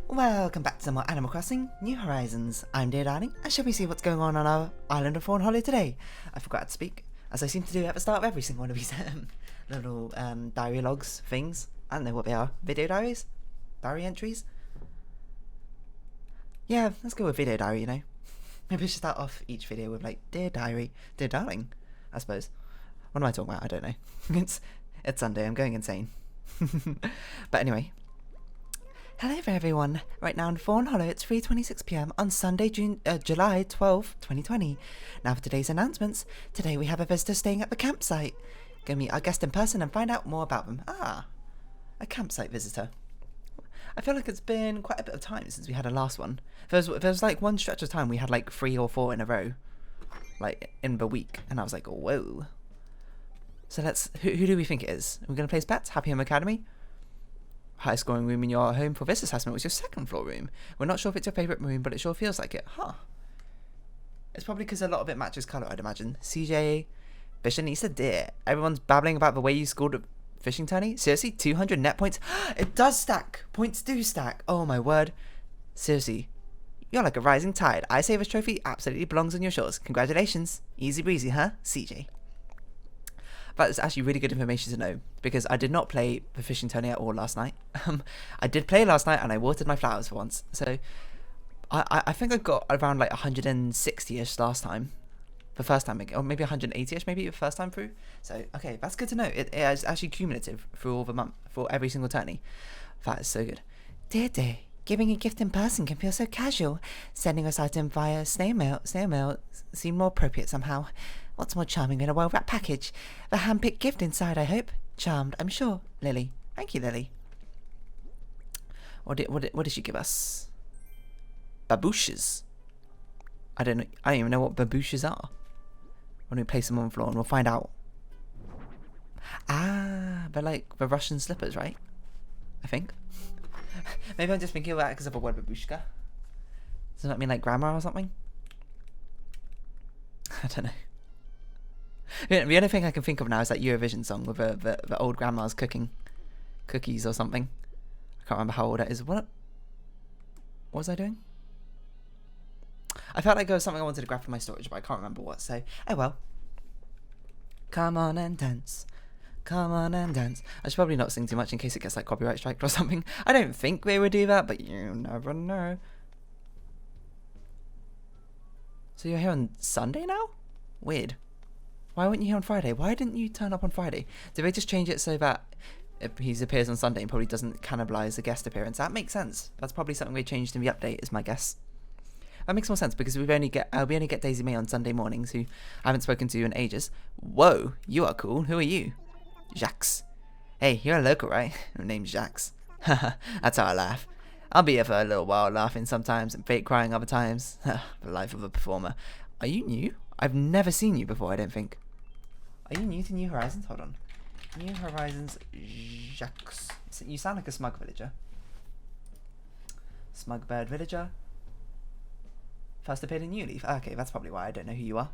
Welcome back to some more Animal Crossing New Horizons. I'm videodiary, and shall we see what's going on our island of Fawnhollow today? I forgot to speak, as I seem to do at the start of every single one of these little diary logs things. I don't know what they are. Video diaries? Diary entries? Yeah, let's go with video diary, you know. Maybe we should start off each video with like, Dear Diary, Dear Darling, I suppose. What am I talking about? I don't know. It's Sunday, I'm going insane. But anyway. Hello there everyone, right now in Fawnhollow it's 3:26 PM on Sunday, July 12, 2020. Now for today's announcements, today we have a visitor staying at the campsite. Go meet our guest in person and find out more about them. Ah, a campsite visitor. I feel like it's been quite a bit of time since we had a last one. There was like one stretch of time we had like 3 or 4 in a row, like in the week, and I was like, whoa. So who do we think it is? Are we going to place bets? Happy Home Academy? Highest scoring room in your home for this assessment was your second floor room. We're not sure if it's your favourite room, but it sure feels like it. Huh. It's probably because a lot of it matches colour, I'd imagine. CJ, Bishanisa, dear. Everyone's babbling about the way you scored a fishing tourney. Seriously, 200 net points? It does stack. Points do stack. Oh my word. Seriously, you're like a rising tide. I say this trophy absolutely belongs on your shores. Congratulations. Easy breezy, huh? CJ. That is actually really good information to know, because I did not play the fishing tourney at all last night. I did play last night and I watered my flowers for once. So I think I got around like 160-ish last time. The first time, or maybe 180-ish maybe the first time through. So, okay, that's good to know. It is actually cumulative through all the month, for every single tourney. That is so good. Dear, giving a gift in person can feel so casual. Sending us item via snail mail seemed more appropriate somehow. What's more charming than a well-wrapped package? The hand-picked gift inside, I hope. Charmed, I'm sure. Lily. Thank you, Lily. What did she give us? Babooshes. I don't even know what babooshes are. When we place them on the floor and we'll find out. Ah, they're like the Russian slippers, right? I think. Maybe I'm just thinking about it because of the word babushka. Doesn't that mean like grandma or something? I don't know. The only thing I can think of now is that Eurovision song with the old grandmas cooking cookies or something. I can't remember how old that is. What was I doing? I felt like there was something I wanted to grab from my storage, but I can't remember what, so oh well. Come on and dance. Come on and dance. I should probably not sing too much in case it gets like copyright striked or something. I don't think they would do that, but you never know. So you're here on Sunday now? Weird. Why weren't you here on Friday? Why didn't you turn up on Friday? Did they just change it so that he appears on Sunday and probably doesn't cannibalize a guest appearance? That makes sense. That's probably something they changed in the update, is my guess. That makes more sense because we only get Daisy May on Sunday mornings, who I haven't spoken to in ages. Whoa, you are cool. Who are you? Jacques. Hey, you're a local, right? My name's Jacques. Haha, that's how I laugh. I'll be here for a little while, laughing sometimes and fake crying other times. The life of a performer. Are you new? I've never seen you before, I don't think. Are you new to New Horizons? Hold on. New Horizons, Jacques. You sound like a smug villager. Smug bird villager. First appeared in New Leaf. Okay, that's probably why I don't know who you are.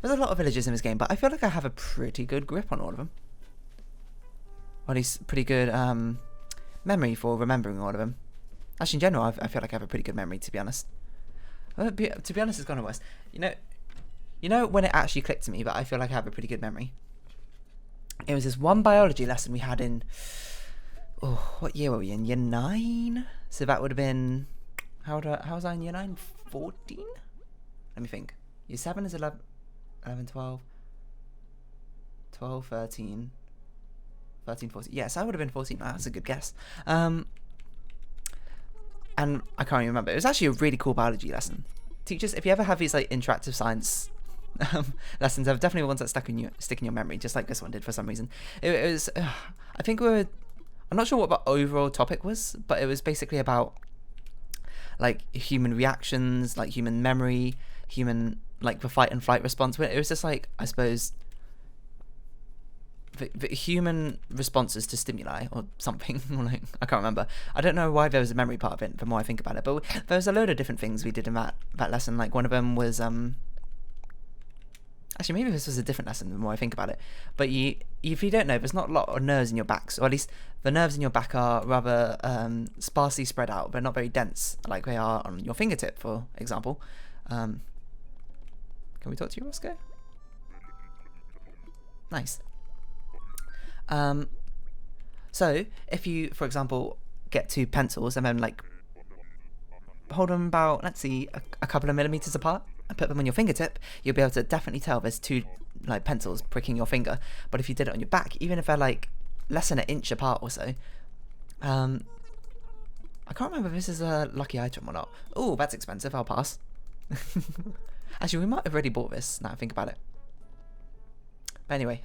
There's a lot of villagers in this game, but I feel like I have a pretty good grip on all of them. Or at least pretty good memory for remembering all of them. Actually, in general, I feel like I have a pretty good memory, to be honest. To be honest, it's gone worse. You know when it actually clicked to me that I feel like I have a pretty good memory? It was this one biology lesson we had in... Oh, what year were we in? Year 9? So that would have been... How was I in year 9? 14? Let me think. Year 7 is 11, 12, 12, 13, 14. Yes, I would have been 14. Oh, that's a good guess. And I can't even remember. It was actually a really cool biology lesson. Teachers, if you ever have these like interactive science lessons, they're definitely ones that stick in your memory, just like this one did for some reason. It was, I think I'm not sure what the overall topic was, but it was basically about like human reactions, like human memory, human like the fight and flight response. It was just like, I suppose, the human responses to stimuli or something. Like, I can't remember. I don't know why there was a memory part of it the more I think about it, but there was a load of different things we did in that lesson. Like one of them was Actually, maybe this was a different lesson the more I think about it. But if you don't know, there's not a lot of nerves in your back, or at least the nerves in your back are rather sparsely spread out, but not very dense, like they are on your fingertip, for example. Can we talk to you, Roscoe? Nice. So, if you, for example, get 2 pencils and then, like, hold them about, let's see, a couple of millimeters apart, and put them on your fingertip, you'll be able to definitely tell there's 2 like pencils pricking your finger. But if you did it on your back, even if they're like less than an inch apart or so, I can't remember if this is a lucky item or not. Oh, that's expensive. I'll pass. Actually, we might have already bought this now I think about it. But anyway,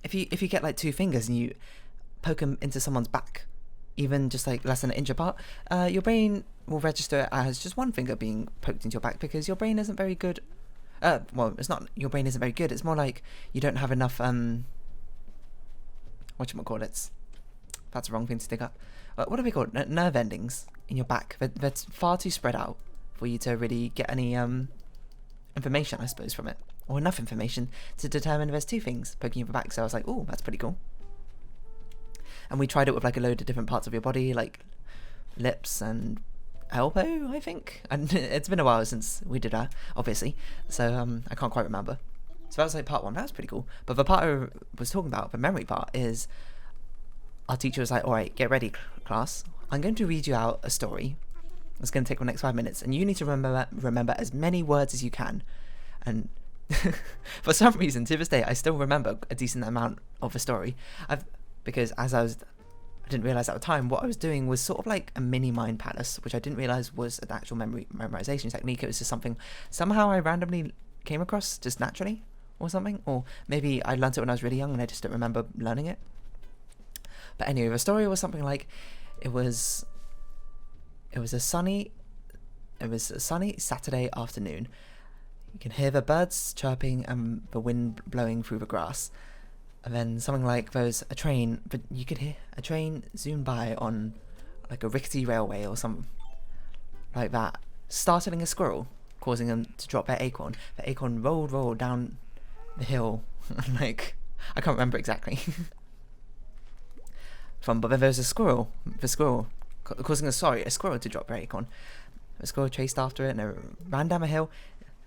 if you get like 2 fingers and you poke them into someone's back, even just like less than an inch apart, your brain will register it as just 1 finger being poked into your back, because your brain isn't very good. Well, it's not your brain isn't very good. It's more like you don't have enough whatchamacallits. That's the wrong thing to dig up. What are they called? Nerve endings in your back. They're far too spread out for you to really get any information, I suppose, from it, or enough information to determine if there's 2 things poking your back. So I was like, oh, that's pretty cool. And we tried it with like a load of different parts of your body, like lips and elbow, I think. And it's been a while since we did that, obviously, so I can't quite remember. So that was like part 1. That was pretty cool. But the part I was talking about, the memory part, is our teacher was like, alright, get ready, class. I'm going to read you out a story. It's going to take the next 5 minutes, and you need to remember as many words as you can. And for some reason, to this day, I still remember a decent amount of the story. Because I didn't realise at the time, what I was doing was sort of like a mini mind palace, which I didn't realise was an actual memorisation technique. It was just something somehow I randomly came across just naturally or something. Or maybe I learnt it when I was really young and I just don't remember learning it. But anyway, the story was something like, it was a sunny Saturday afternoon. You can hear the birds chirping and the wind blowing through the grass. And then something like there's a train, but you could hear a train zoom by on like a rickety railway or something like that, startling a squirrel, causing them to drop their acorn. The acorn rolled down the hill, like, I can't remember exactly. But then there was the squirrel causing a squirrel to drop their acorn. The squirrel chased after it and it ran down a hill.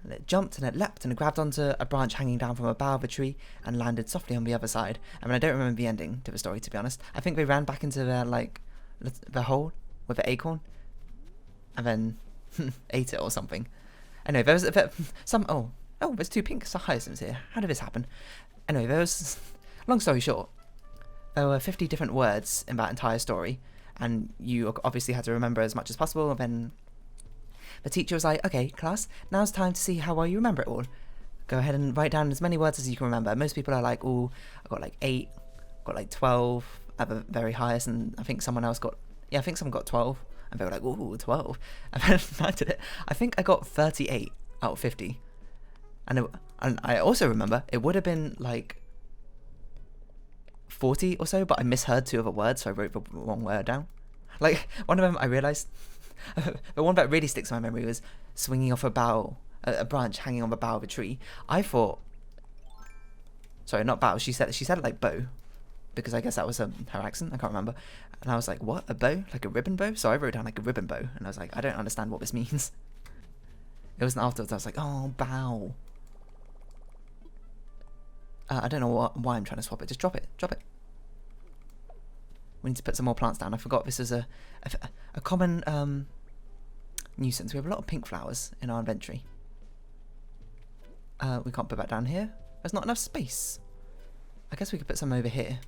And it jumped and it leapt and it grabbed onto a branch hanging down from a bough of a tree and landed softly on the other side. I mean, I don't remember the ending to the story, to be honest. I think they ran back into their, like, the hole with the acorn and then ate it or something. Anyway, there was there's 2 pink hyacinths here. How did this happen? Anyway, long story short, there were 50 different words in that entire story, and you obviously had to remember as much as possible. And then the teacher was like, okay, class, now's time to see how well you remember it all. Go ahead and write down as many words as you can remember. Most people are like, oh, I got like 8, got like 12 at the very highest, and I think someone got 12, and they were like, ooh, 12. And then I did it. I think I got 38 out of 50. And I also remember it would have been like 40 or so, but I misheard 2 other words, so I wrote the wrong word down. Like, one of them I realised, the one that really sticks in my memory was swinging off a branch hanging on the bough of a tree. I thought, sorry, not bough, she said it like bow, because I guess that was her accent, I can't remember. And I was like, what, a bow? Like a ribbon bow? So I wrote down like a ribbon bow, and I was like, I don't understand what this means. It wasn't afterwards, I was like, oh, bow. I don't know why I'm trying to swap it. Just drop it. We need to put some more plants down. I forgot this is a common nuisance. We have a lot of pink flowers in our inventory. We can't put that down here. There's not enough space. I guess we could put some over here.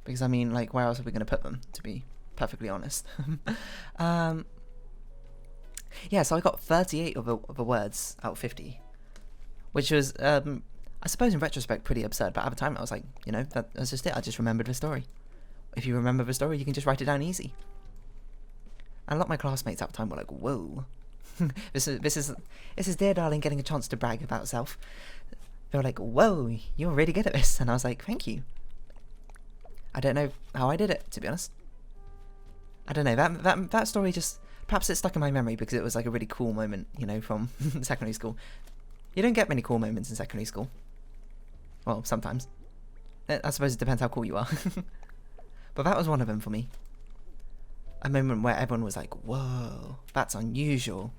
Because, I mean, like, where else are we going to put them, to be perfectly honest? Yeah, so I got 38 of the words out of 50, which was, I suppose in retrospect, pretty absurd, but at the time I was like, you know, that's just it, I just remembered the story. If you remember the story, you can just write it down easy. And a lot of my classmates at the time were like, whoa, this is Dear Darling getting a chance to brag about herself. They were like, whoa, you're really good at this, and I was like, thank you. I don't know how I did it, to be honest. I don't know, that story just perhaps it's stuck in my memory because it was like a really cool moment, you know, from secondary school. You don't get many cool moments in secondary school. Well, sometimes. I suppose it depends how cool you are. But that was one of them for me. A moment where everyone was like, whoa, that's unusual.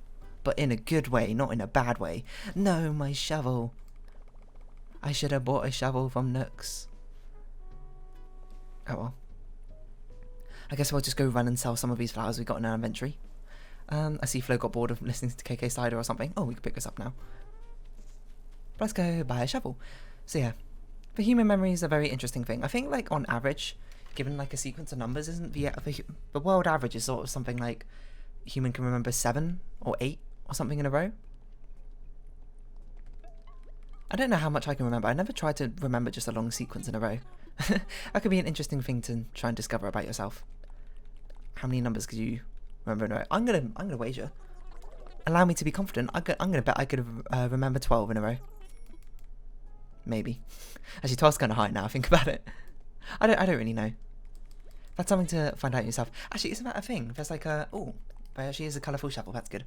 But in a good way, not in a bad way. No, my shovel. I should have bought a shovel from Nooks. Oh well. I guess we'll just go run and sell some of these flowers we got in our inventory. I see Flo got bored of listening to KK Slider or something. Oh, we can pick this up now. Let's go buy a shovel. So yeah, the human memory is a very interesting thing. I think like on average, given like a sequence of numbers, isn't the world average is sort of something like human can remember 7 or 8 or something in a row. I don't know how much I can remember. I never tried to remember just a long sequence in a row. That could be an interesting thing to try and discover about yourself. How many numbers could you remember in a row? I'm gonna wager. Allow me to be confident. I'm gonna bet I could remember 12 in a row. Maybe. Actually, 12's kind of high now. I think about it. I don't really know. That's something to find out yourself. Actually, isn't that a thing? There's like a there actually is a colourful shovel. That's good.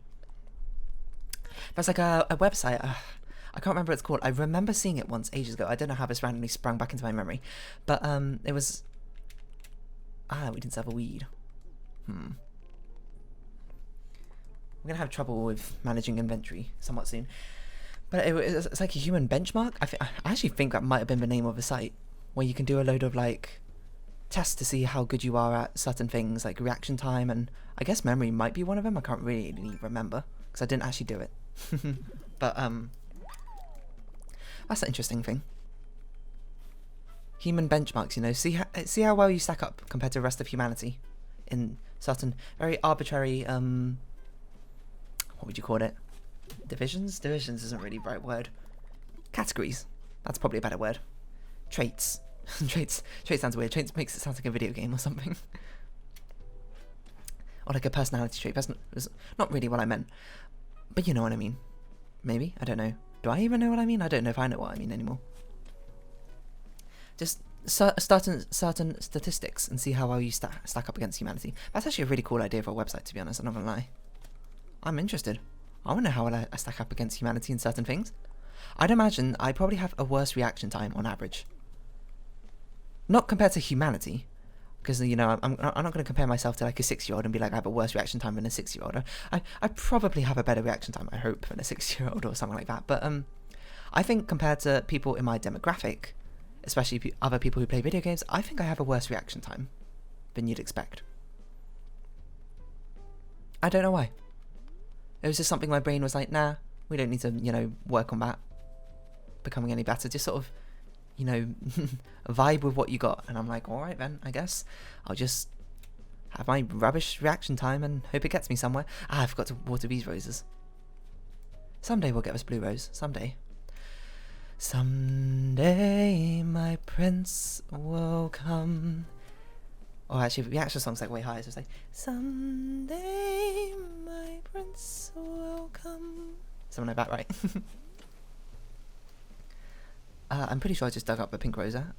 There's like a website. I can't remember what it's called. I remember seeing it once ages ago. I don't know how this randomly sprung back into my memory, but it was. We didn't have a weed. We're gonna have trouble with managing inventory somewhat soon. But it's like a human benchmark. I actually think that might have been the name of the site, where you can do a load of like tests to see how good you are at certain things, like reaction time, and I guess memory might be one of them. I can't really remember because I didn't actually do it. But that's an interesting thing. Human benchmarks, you know, see how well you stack up compared to the rest of humanity in certain very arbitrary what would you call it? Divisions? Divisions isn't really the right word. Categories. That's probably a better word. Traits. Traits sounds weird. Traits makes it sound like a video game or something. Or like a personality trait. That's not really what I meant. But you know what I mean. Maybe? I don't know. Do I even know what I mean? I don't know if I know what I mean anymore. Just certain statistics and see how well you stack up against humanity. That's actually a really cool idea for a website, to be honest. I'm not gonna lie. I'm interested. I want to know how well I stack up against humanity in certain things. I'd imagine I probably have a worse reaction time on average. Not compared to humanity, because, you know, I'm not going to compare myself to like a 6-year-old and be like I have a worse reaction time than a 6-year-old. I probably have a better reaction time, I hope, than a 6-year-old or something like that. But I think compared to people in my demographic, especially other people who play video games, I think I have a worse reaction time than you'd expect. I don't know why. It was just something my brain was like, nah, we don't need to, you know, work on that becoming any better. Just sort of, you know, vibe with what you got. And I'm like, all right then, I guess I'll just have my rubbish reaction time and hope it gets me somewhere. I forgot to water these roses. Someday we'll get this blue rose. Someday. Someday my prince will come. Oh, actually, the actual song's like way higher. So it's like, someday my prince will come. Something like that, right? I'm pretty sure I just dug up a pink rosa.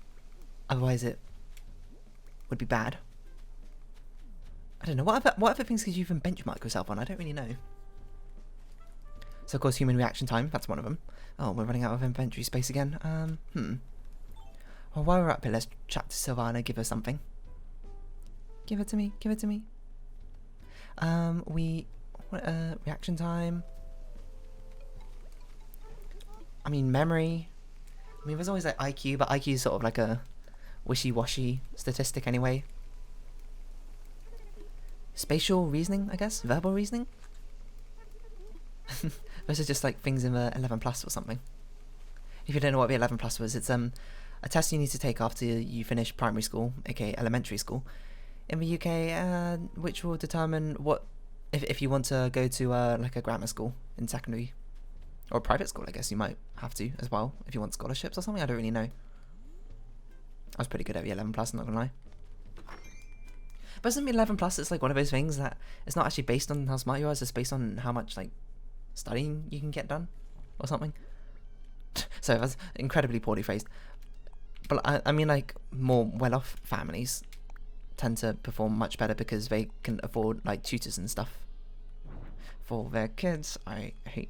Otherwise, it would be bad. I don't know. What other things could you even benchmark yourself on? I don't really know. So, of course, human reaction time. That's one of them. Oh, we're running out of inventory space again. Well, while we're up here, let's chat to Sylvana. Give her something. Give it to me. Give it to me. Reaction time. I mean, memory. I mean, there's always like IQ, but IQ is sort of like a wishy-washy statistic anyway. Spatial reasoning, I guess? Verbal reasoning? Those are just like things in the 11 plus or something. If you don't know what the 11 plus was, it's a test you need to take after you finish primary school, aka elementary school, in the UK, which will determine what if you want to go to like a grammar school in secondary. Or private school, I guess you might have to as well, if you want scholarships or something. I don't really know. I was pretty good at the 11 plus, I'm not gonna lie. But isn't the 11 plus, it's like one of those things that it's not actually based on how smart you are, it's just based on how much like studying you can get done or something. So that's incredibly poorly phrased. But I mean, like, more well-off families tend to perform much better because they can afford like tutors and stuff for their kids. I hate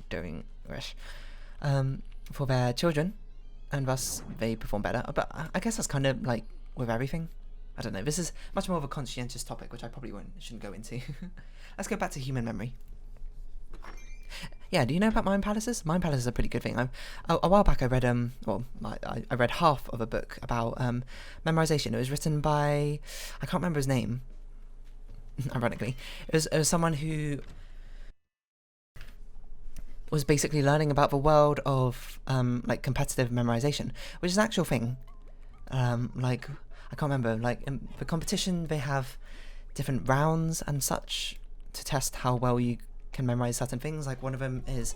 doing this. For their children, and thus they perform better. But I guess that's kind of like with everything. I don't know. This is much more of a conscientious topic, which I probably shouldn't go into. Let's go back to human memory. Yeah, do you know about mind palaces? Mind palaces are a pretty good thing. A while back I read I read half of a book about memorization. It was written by, I can't remember his name. Ironically, it was someone who was basically learning about the world of like competitive memorization, which is an actual thing. Like, I can't remember, like in the competition they have different rounds and such to test how well you can memorize certain things. Like one of them is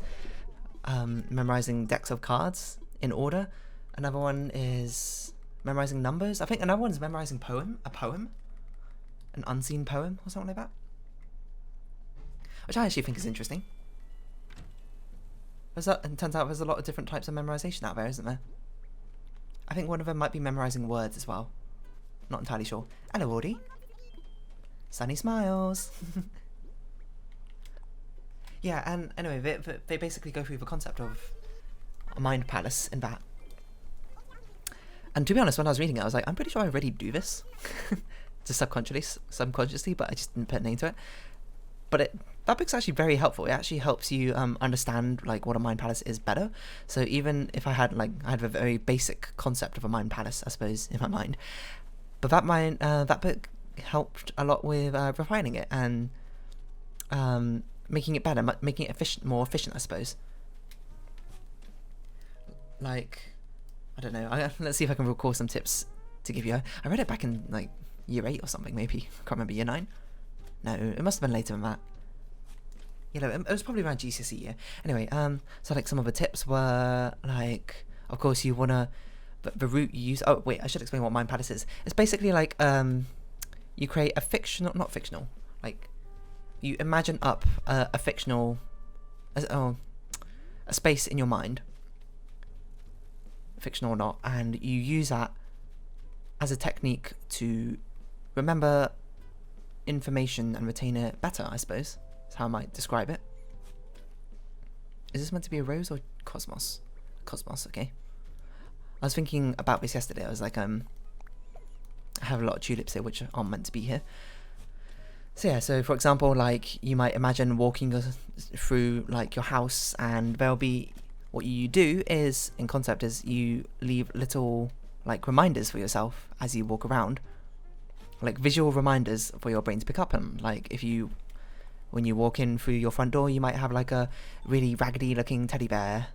memorizing decks of cards in order. Another one is memorizing numbers. I think another one is memorizing a poem, an unseen poem or something like that, which I actually think is interesting. It turns out there's a lot of different types of memorization out there, isn't there? I think one of them might be memorizing words as well. Not entirely sure. Hello, Audie. Sunny smiles. Yeah, and anyway, they basically go through the concept of a mind palace in that. And to be honest, when I was reading it, I was like, I'm pretty sure I already do this. Just subconsciously, but I just didn't put a name to it. But that book's actually very helpful. It actually helps you understand like what a mind palace is better. So even if I had a very basic concept of a mind palace, I suppose, in my mind, but that book helped a lot with refining it and making it better, making it more efficient, I suppose. Like, I don't know. Let's see if I can recall some tips to give you. I read it back in like year 8 or something, maybe. I can't remember, year 9. No, it must have been later than that. You know, it was probably around GCSE year. Anyway, so like some of the tips were like, of course, you wanna the route you use. Oh wait, I should explain what mind palace is. It's basically like you create a not fictional, like you imagine up a fictional, a space in your mind, fictional or not, and you use that as a technique to remember information and retain it better, I suppose. That's how I might describe it. Is this meant to be a rose or cosmos? Cosmos, okay. I was thinking about this yesterday. I was like, I have a lot of tulips here which aren't meant to be here. So yeah, so for example, like you might imagine walking through like your house, and there'll be, what you do is, in concept, is you leave little like reminders for yourself as you walk around, like visual reminders for your brain to pick up on. Like when you walk in through your front door, you might have like a really raggedy looking teddy bear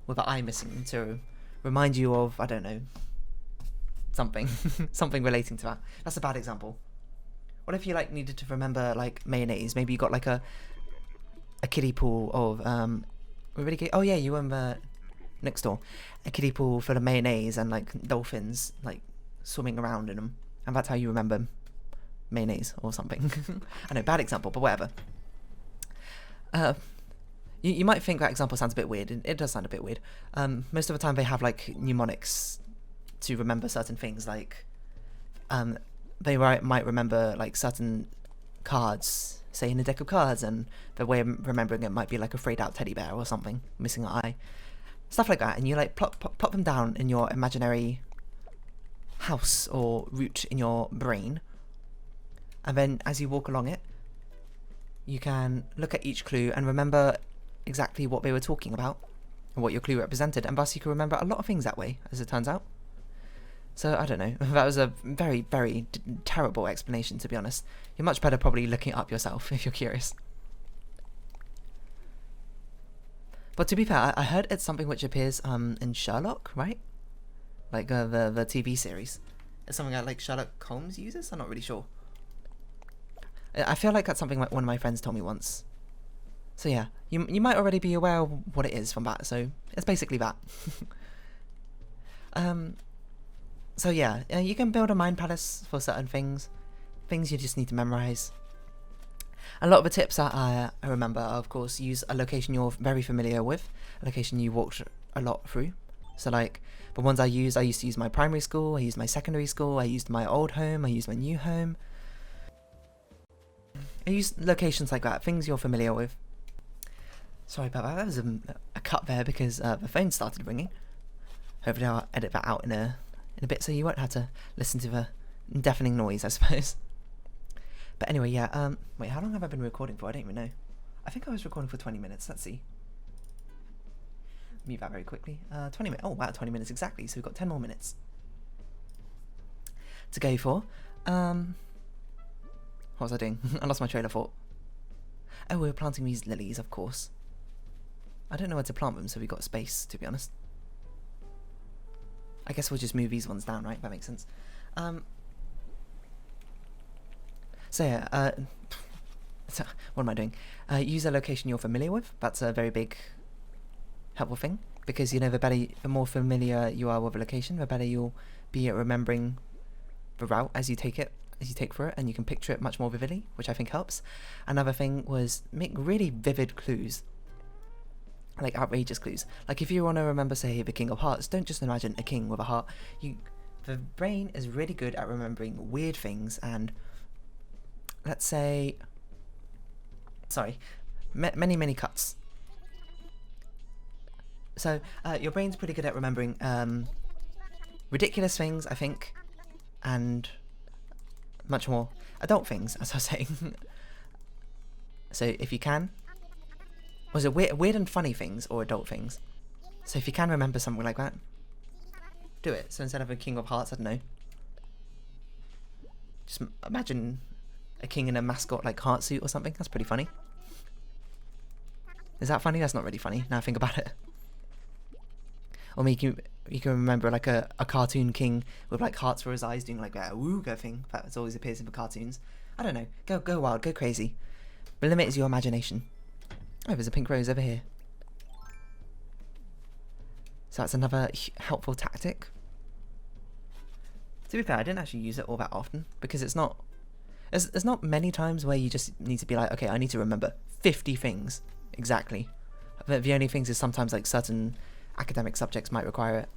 with an eye missing to remind you of, I don't know, something something relating to that. That's a bad example. What if you like needed to remember like mayonnaise? Maybe you got like a kiddie pool of oh yeah, you remember next door, a kiddie pool full of mayonnaise and like dolphins like swimming around in them, and that's how you remember mayonnaise or something. I know, bad example, but whatever. You might think that example sounds a bit weird, and it does sound a bit weird. Most of the time they have like mnemonics to remember certain things, like they might remember like certain cards, say in a deck of cards, and the way of remembering it might be like a frayed out teddy bear or something, missing an eye, stuff like that, and you like plop them down in your imaginary house or route in your brain, and then as you walk along it, you can look at each clue and remember exactly what they were talking about and what your clue represented, and thus you can remember a lot of things that way, as it turns out. So I don't know, that was a very, very terrible explanation, to be honest. You're much better probably looking it up yourself if you're curious. But to be fair, I heard it's something which appears in Sherlock, right? Like the TV series. It's something that like Sherlock Holmes uses? I'm not really sure. I feel like that's something like one of my friends told me once. So yeah, you might already be aware of what it is from that, so it's basically that. So yeah, you can build a mind palace for certain things you just need to memorize. A lot of the tips that I remember are, of course, use a location you're very familiar with, a location you walked a lot through. So like, the ones I used to use my primary school, I used my secondary school, I used my old home, I used my new home. I use locations like that, things you're familiar with. Sorry about that. That was a cut there because the phone started ringing. Hopefully I'll edit that out in a bit so you won't have to listen to the deafening noise, I suppose. But anyway, yeah, wait, how long have I been recording for? I don't even know. I think I was recording for 20 minutes. Let's see. Mute that very quickly. 20 minutes. Oh, wow, 20 minutes exactly. So we've got 10 more minutes to go for. What was I doing? I lost my train of thought. Oh, we were planting these lilies, of course. I don't know where to plant them, so we've got space, to be honest. I guess we'll just move these ones down, right? That makes sense. So yeah, what am I doing? Use a location you're familiar with. That's a very big, helpful thing. Because, you know, the more familiar you are with a location, the better you'll be at remembering the route as you take through it, and you can picture it much more vividly, which I think helps. Another thing was make really vivid clues. Like outrageous clues. Like if you want to remember, say, the King of Hearts, don't just imagine a king with a heart. The brain is really good at remembering weird things, and let's say, sorry, many cuts. So your brain's pretty good at remembering ridiculous things, I think, and much more adult things, as I was saying. So if you can, was it weird and funny things or adult things? So if you can remember something like that, do it. So instead of a King of Hearts, I don't know, just imagine a king in a mascot like heart suit or something. That's pretty funny. Is that funny? That's not really funny now I think about it. Or you can remember like a cartoon king with like hearts for his eyes doing like a wooga thing that always appears in the cartoons. I don't know. Go wild, go crazy. The limit is your imagination. Oh, there's a pink rose over here. So that's another helpful tactic. To be fair, I didn't actually use it all that often because it's not. There's not many times where you just need to be like, okay, I need to remember 50 things exactly. The only things is sometimes like certain academic subjects might require it.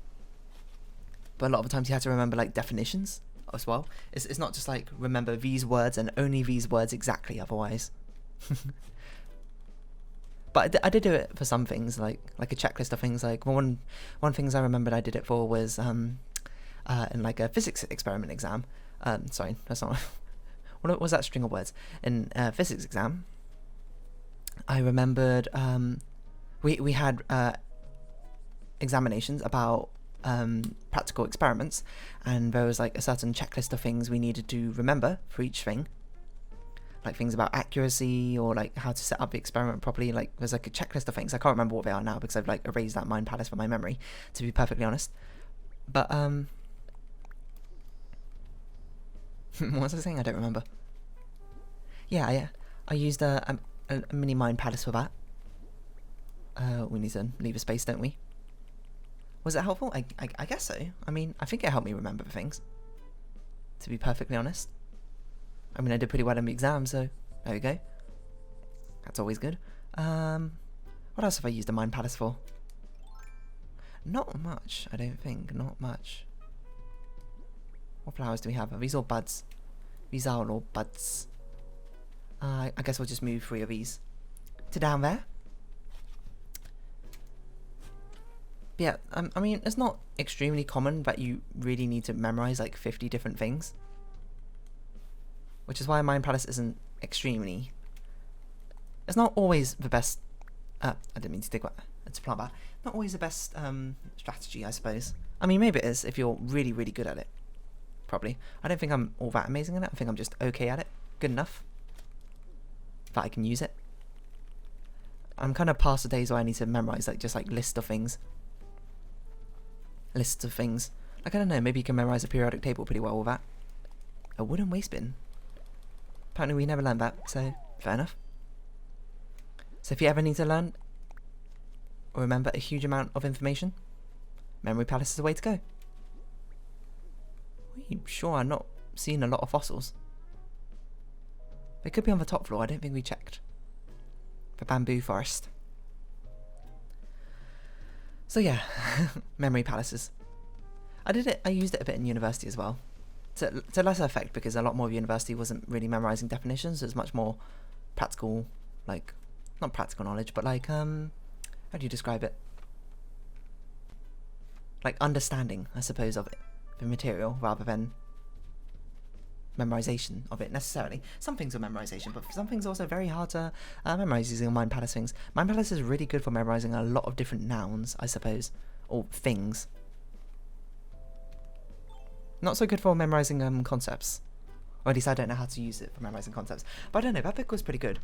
But a lot of the times you have to remember like definitions as well. It's not just like remember these words and only these words exactly, otherwise. But I did do it for some things, like a checklist of things. Like one things I remembered I did it for was in like a physics experiment exam. Sorry, that's not. What was that string of words? In a physics exam, I remembered we had examinations about practical experiments, and there was like a certain checklist of things we needed to remember for each thing. Like things about accuracy or like how to set up the experiment properly. Like there's like a checklist of things. I can't remember what they are now because I've like erased that mind palace from my memory, to be perfectly honest. But what was I saying? I don't remember. Yeah, I used a mini mind palace for that. We need to leave a space, don't we? Was it helpful? I guess so. I mean, I think it helped me remember the things, to be perfectly honest. I mean, I did pretty well in the exam, so there we go. That's always good. What else have I used the mind palace for? Not much, I don't think. Not much. What flowers do we have? Are these all buds? These are all buds. I guess we'll just move 3 of these to down there. But yeah, I mean, it's not extremely common that you really need to memorize like 50 different things. Which is why Mind Palace isn't extremely... It's not always the best... I didn't mean to plant that. Not always the best strategy, I suppose. I mean, maybe it is if you're really, really good at it. Probably. I don't think I'm all that amazing at it. I think I'm just okay at it. Good enough. That I can use it. I'm kind of past the days where I need to memorize like just like lists of things. Lists of things. Like, I don't know, maybe you can memorize a periodic table pretty well with that. A wooden waste bin. Apparently we never learned that, so fair enough. So if you ever need to learn or remember a huge amount of information, Memory Palace is the way to go. We sure are not seeing a lot of fossils. They could be on the top floor, I don't think we checked. The bamboo forest. So yeah, Memory Palaces. I used it a bit in university as well, to lesser effect because a lot more of university wasn't really memorizing definitions. It was much more practical, like, not practical knowledge, but like, how do you describe it? Like understanding, I suppose, of it, the material, rather than memorization of it necessarily. Some things are memorization, but some things are also very hard to memorize using Mind Palace things. Mind Palace is really good for memorizing a lot of different nouns, I suppose, or things. Not so good for memorizing concepts, or at least I don't know how to use it for memorizing concepts. But I don't know, that book was pretty good.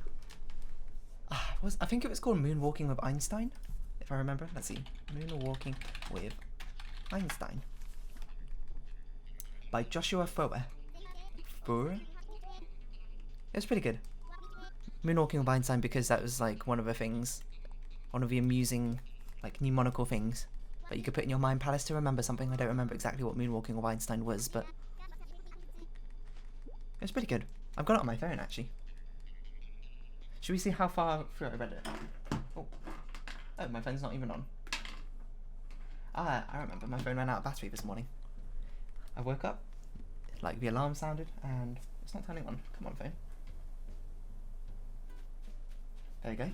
I think it was called Moonwalking with Einstein, if I remember. Let's see, Moonwalking with Einstein by Joshua Foer. It was pretty good. Moonwalking with Einstein, because that was like one of the amusing, like, mnemonical things that you could put in your Mind Palace to remember something. I don't remember exactly what Moonwalking with Einstein was, but it was pretty good. I've got it on my phone, actually. Should we see how far through I read it? Oh, my phone's not even on. I remember, my phone ran out of battery this morning. I woke up, like, the alarm sounded, and it's not turning on. Come on, phone. There you go.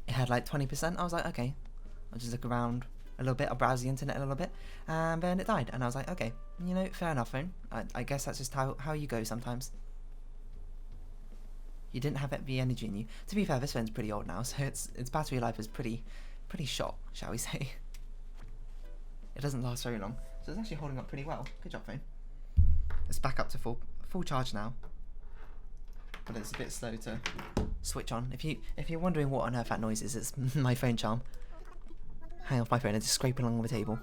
It had like 20%. I was like, okay, I'll just look around a little bit. I'll browse the internet a little bit, and then it died. And I was like, okay, you know, fair enough, phone. I guess that's just how you go sometimes. You didn't have the energy in you. To be fair, this phone's pretty old now, so its battery life is pretty short, shall we say. It doesn't last very long, so it's actually holding up pretty well. Good job, phone. It's back up to full charge now, but it's a bit slow to switch on. If you're wondering what on earth that noise is, it's my phone charm. Hang off my phone, it's just scraping along the table.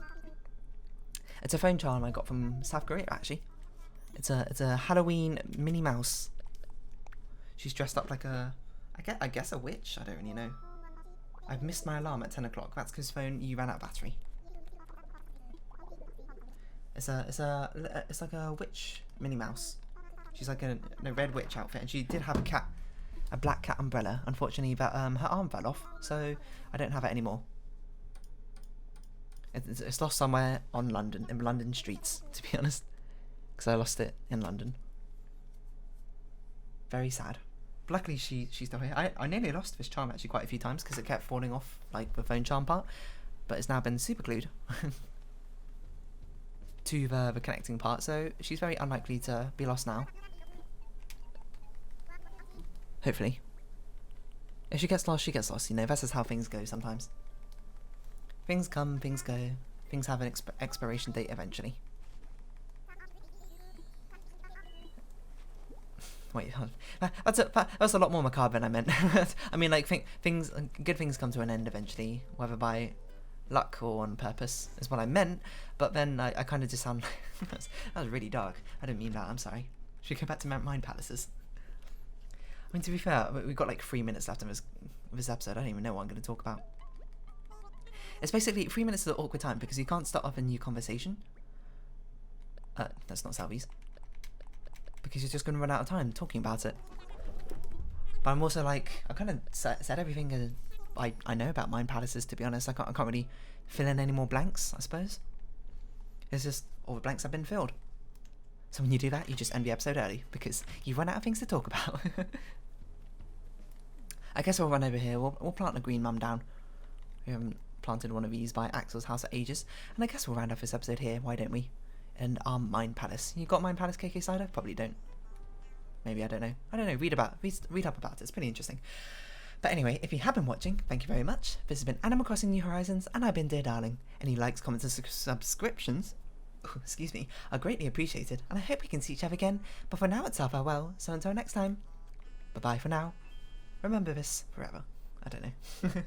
It's a phone charm I got from South Korea, actually. It's a Halloween Minnie Mouse. She's dressed up like I guess a witch. I don't really know. I've missed my alarm at 10 o'clock. That's because phone, you ran out of battery. It's like a witch Minnie Mouse. She's like a red witch outfit, and she did have a black cat umbrella. Unfortunately, that her arm fell off, so I don't have it anymore. It's lost somewhere in London streets, to be honest, because I lost it in London. Very sad. But luckily, she's still here. I nearly lost this charm actually quite a few times because it kept falling off, like the phone charm part, but it's now been super glued to the connecting part, so she's very unlikely to be lost now. Hopefully. If she gets lost, she gets lost. You know, that's just how things go sometimes. Things come, things go. Things have an expiration date eventually. Wait, that's a lot more macabre than I meant. I mean, like, good things come to an end eventually, whether by luck or on purpose, is what I meant. But then I kind of just sound like that was really dark. I didn't mean that. I'm sorry. Should we go back to Mind Palaces? I mean, to be fair, we've got like 3 minutes left of this episode. I don't even know what I'm going to talk about. It's basically 3 minutes is an awkward time because you can't start off a new conversation. That's not Salvies. Because you're just going to run out of time talking about it. But I'm also like, I kind of said everything I know about Mind Palaces, to be honest. I can't really fill in any more blanks, I suppose. It's just all the blanks have been filled. So when you do that, you just end the episode early because you've run out of things to talk about. I guess we'll run over here. We'll plant a green mum down. We haven't planted one of these by Axel's house at ages. And I guess we'll round off this episode here. Why don't we? And our Mind Palace. You got Mind Palace KK Cider? Probably don't. Maybe, I don't know. Read up about it. It's pretty interesting. But anyway, if you have been watching, thank you very much. This has been Animal Crossing New Horizons, and I've been Dear Darling. Any likes, comments, and subscriptions, excuse me, are greatly appreciated, and I hope we can see each other again. But for now, it's our farewell. So until next time, bye-bye for now. Remember this forever. I don't know.